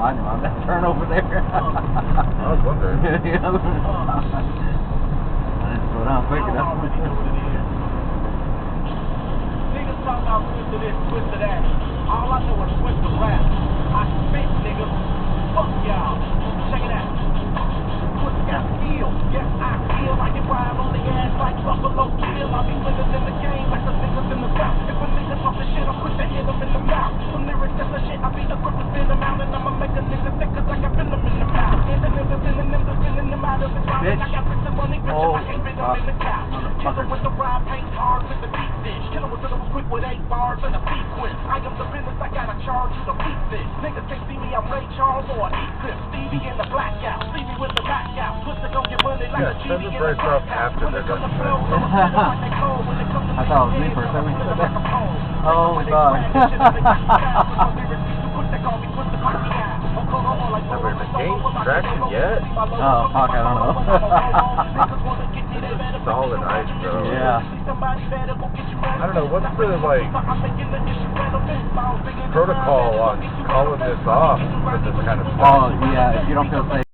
line him on that turn over there. I was wondering. I didn't slow down quick enough. Niggas talk about twist of this, twist of that. All I know is twist of rap. I spit, niggas. Fuck y'all. Check it out. Twist got skill. Yes, I feel like it rhyme on the ass like Buffalo Bill. I be winners in the game like the niggas in the South. If a nigga talk the shit, I'm quick to hit him in the mouth. Some lyrics that's the shit, I be the quick to spin them out. And I'ma make a nigga think cause I can feel them in the mouth. And the niggas in the niggas spinning them out of his mouth. And I got bricks and money, bitch, I can't fit them in the couch. Killer with the ride, paint hard with the deep dish. Killer with the quick with 8 bars and a sequence. I am the business, I gotta charge you to beat this. Niggas can't see me, I'm Ray Charles or an Eclipse. Stevie in the blackout, see me with the back out. Pussy gon' get money like a send the breaks off after they're done playing. I thought it was me for a second. Oh my god. Have we gained traction yet? Oh fuck, I don't know. This is solid ice, bro. Yeah. I don't know, what's the, like, protocol on calling this off for this kind of stuff? Oh yeah, if you don't feel safe.